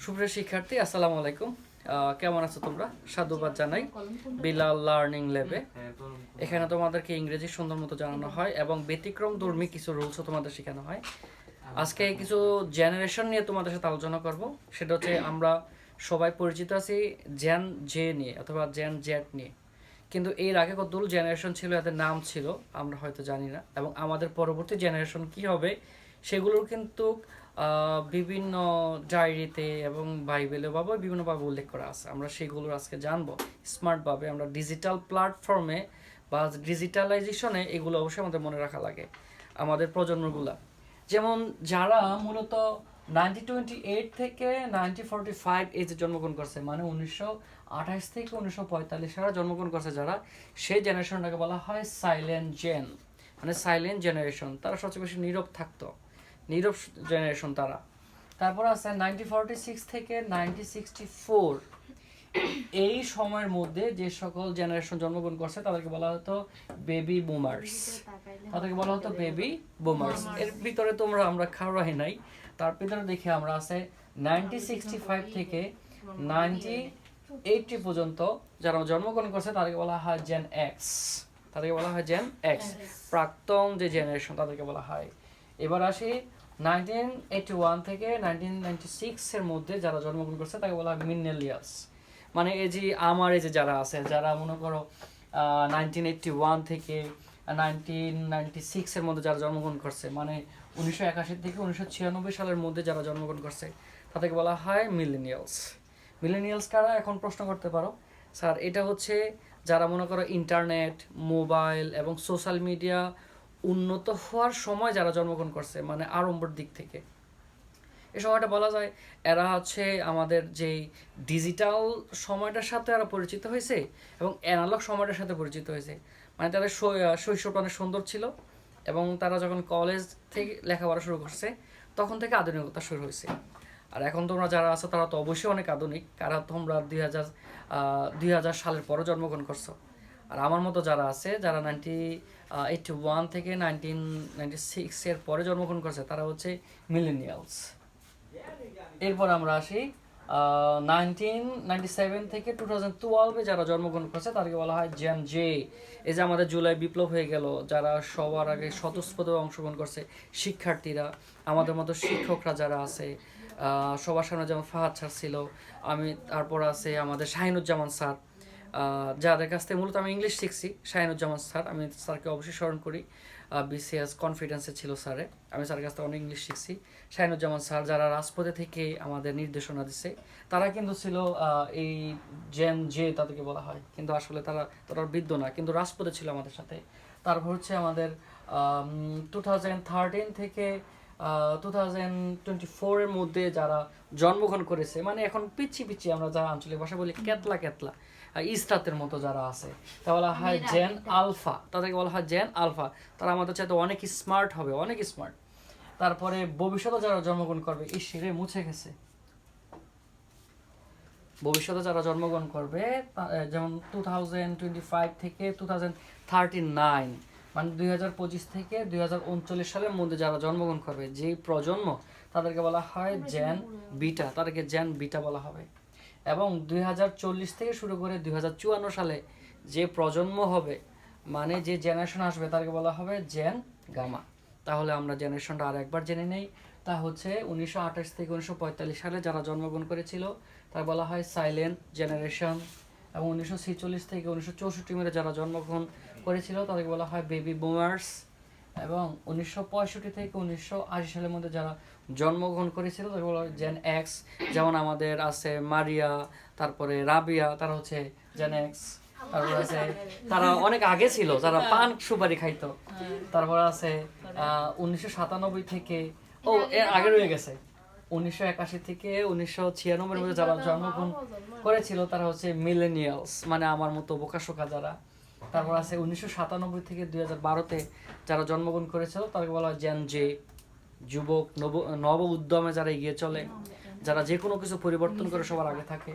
সুপ্রিয় শিক্ষার্থী, আসসালামু আলাইকুম। কেমন আছো তোমরা? সাধুবাদ জানাই বিলাল লার্নিং ল্যাবে। এখানে তোমাদেরকে ইংরেজি সুন্দর মতো জানানো হয় এবং ব্যতিক্রম ধর্মী কিছু রুলসও তোমাদের শেখানো হয়। আজকে কিছু জেনারেশন নিয়ে তোমাদের সাথে আলোচনা করব। সেটা হচ্ছে আমরা সবাই পরিচিত আছি জেন জে নিয়ে অথবা জেন জেড নিয়ে, কিন্তু এর আগে কতগুলো জেনারেশন ছিল, এদের নাম ছিল আমরা হয়তো জানি না, এবং আমাদের পরবর্তী জেনারেশন কি হবে সেগুলোর কিন্তু বিভিন্ন ডায়েরিতে এবং বাইবেলে বা বিভিন্নভাবে উল্লেখ করা আছে। আমরা সেগুলোর আজকে জানবো স্মার্টভাবে। আমরা ডিজিটাল প্ল্যাটফর্মে বা ডিজিটালাইজেশনে এগুলো অবশ্যই আমাদের মনে রাখা লাগে, আমাদের প্রজন্মগুলা। যেমন যারা মূলত 1928 থেকে 1945 এজে জন্মগ্রহণ করছে, মানে 1928 থেকে 1945 সালে জন্মগ্রহণ করছে যারা, সেই জেনারেশনটাকে বলা হয় সাইলেন্ট জেন, মানে সাইলেন্ট জেনারেশন। তারা সবচেয়ে বেশি নীরব থাকতো, নীরব জেনারেশন তারা। তারপর আছে 1946 থেকে 1964, এই সময়ের মধ্যে যে সকল জেনারেশন জন্মগ্রহণ করছে তাদেরকে বলা হতো বেবি বুমার্স, তাদেরকে বলা হতো বেবি বুমার্স। এর ভিতরে তোমরা আমরা খাওয়াই নাই, তার ভিতরে দেখে আমরা আছে 1965 থেকে 1980 পর্যন্ত যারা জন্মগ্রহণ করছে তাদেরকে বলা হয় জেন এক্স, তাদেরকে বলা হয় জেন এক্স, প্রাক্তন যে জেনারেশন তাদেরকে বলা হয়। এবার আসি 1981 থেকে 1996 এর মধ্যে যারা জন্মগ্রহণ করছে তাকে বলা হয় মিলেনিয়ালস, মানে এই যে আমার এই যে যারা আছে, যারা মনে করো 1981 থেকে 1996 এর মধ্যে যারা জন্মগ্রহণ করছে, মানে 1981 থেকে 1996 সালের মধ্যে যারা জন্মগ্রহণ করছে তাদেরকে বলা হয় মিলেনিয়ালস। মিলেনিয়ালস কারা? এখন প্রশ্ন করতে পারো, স্যার এটা হচ্ছে যারা মনে করো ইন্টারনেট, মোবাইল এবং সোশ্যাল মিডিয়া উন্নত হওয়ার সময় যারা জন্মগ্রহণ করছে, মানে আরম্ভর দিক থেকে। এই সময়টা বলা যায় এরা হচ্ছে আমাদের যেই ডিজিটাল সময়টার সাথে এরা পরিচিত হয়েছে এবং অ্যানালগ সময়টার সাথে পরিচিত হয়েছে। মানে তাদের শৈশবটা অনেক সুন্দর ছিল, এবং তারা যখন কলেজ থেকে লেখাপড়া শুরু করছে তখন থেকে আধুনিকতা শুরু হয়েছে। আর এখন তোমরা যারা আছো তারা তো অবশ্যই অনেক আধুনিক, কারণ তোমরা 2000 সালের পরে জন্মগ্রহণ করছো। আর আমার মতো যারা আছে, যারা 1981 থেকে 1996 এর পরে জন্মগ্রহণ করছে তারা হচ্ছে মিলেনিয়ালস। এরপর আমরা আসি 1997 থেকে 2012 যারা জন্মগ্রহণ করছে তাদেরকে বলা হয় জেন জে। এই যে আমাদের জুলাই বিপ্লব হয়ে গেল, যারা সবার আগে স্বতঃস্ফূর্তভাবে অংশগ্রহণ করছে, শিক্ষার্থীরা, আমাদের মতো শিক্ষকরা যারা আছে, সবার সামনে যেমন ফাহাদ স্যার ছিল, আমি, তারপর আছে আমাদের শাহিনুজ্জামান স্যার, যাদের কাছ থেকে মূলত আমি ইংলিশ শিখছি। শাহিনুজ্জামান স্যার, আমি স্যারকে অবশ্যই স্মরণ করি, বিসিএস কনফিডেন্সে ছিল স্যারে, আমি স্যারের কাছ থেকে অনেক ইংলিশ শিখছি। শাহিনুজ্জামান স্যার যারা রাজপথে থেকে আমাদের নির্দেশনা দিচ্ছে, তারা কিন্তু ছিল এই জেন জে তাদেরকে বলা হয়, কিন্তু আসলে তারা বৃদ্ধ না, কিন্তু রাজপথে ছিল আমাদের সাথে। তারপর হচ্ছে আমাদের 2013 থেকে 2024 এর মধ্যে যারা জন্মগ্রহণ করেছে, মানে এখন পিচ্ছি পিচ্ছি আমরা যারা আঞ্চলিক ভাষা বলি কেতলা কেতলা ইস্তাতের মতো যারা আছে, তা বলা হয় জেন আলফা, তাদেরকে বলা হয় জেন আলফা। তারা আমাদের চাইতে অনেক স্মার্ট হবে, অনেক স্মার্ট। তারপরে ভবিষ্যতে যারা জন্মগ্রহণ করবে, এই শিরে মুছে গেছে, ভবিষ্যতে যারা জন্মগ্রহণ করবে যেমন 2025 থেকে 2039, মানে 2025 থেকে 2039 সালের মধ্যে যারা জন্মগ্রহণ করবে, যেই প্রজন্ম, তাদেরকে বলা হয় জেন বিটা, তাদেরকে জেন বিটা বলা হবে। এবং 2040 থেকে শুরু করে 2054 সালে যে প্রজন্ম হবে, মানে যে জেনারেশন আসবে, তাদেরকে বলা হবে জেন গামা। তাহলে আমরা জেনারেশনটা আর একবার জেনে নেই, তা হচ্ছে 1928 থেকে 1945 সালে যারা জন্মগ্রহণ করেছিল তার বলা হয় সাইলেন্ট জেনারেশন, এবং 1946 থেকে 1964 মধ্যে যারা জন্মগ্রহণ করেছিল তাদেরকে বলা হয় বেবি বুমার্স, এবং 1965 থেকে 1980 সালের মধ্যে যারা জন্মগ্রহণ করেছিল তাদেরকে বলা হয় জেন এক্স। যেমন আমাদের আছে মারিয়া, তারপরে রাবিয়া, তারা হচ্ছে জেন এক্স। তারপর আছে তারা অনেক আগে ছিল, যারা পান সুপারি খাইতো। তারপর আছে 1997 থেকে, এর আগে রয়ে গেছে, 1981 থেকে 1996 এর মধ্যে যারা জন্মগ্রহণ করেছিল তারা হচ্ছে মিলেনিয়ালস, মানে আমার মতো বোকাশোকা যারা। তারপর আছে 1997 থেকে 2012-তে যারা জন্মগ্রহণ করেছিল তাদেরকে বলা হয় জেন জে, যুবক, নব উদ্যমে যারা এগিয়ে চলে, যারা যে কোনো কিছু পরিবর্তন করে সবার আগে থাকে।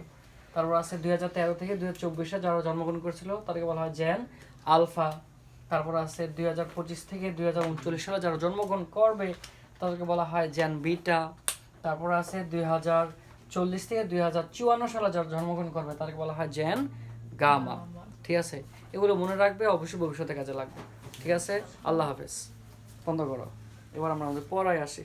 তারপর আছে 2013 থেকে 2024-এ যারা জন্মগ্রহণ করেছিল তাদেরকে বলা হয় জেন আলফা। তারপর আছে 2025 থেকে 2039 সালে যারা জন্মগ্রহণ করবে তাদেরকে বলা হয় জেন বিটা। তারপর আছে 1940 থেকে 2054 সালে যারা জন্মগ্রহণ করবে তাদেরকে বলা হয় জেন গামা। ঠিক আছে, এগুলো মনে রাখবে, অবশ্যই ভবিষ্যতে কাজে লাগবে। ঠিক আছে, আল্লাহ হাফেজ। বন্ধ করো। এবার আমরা আমাদের পড়ায় আসি।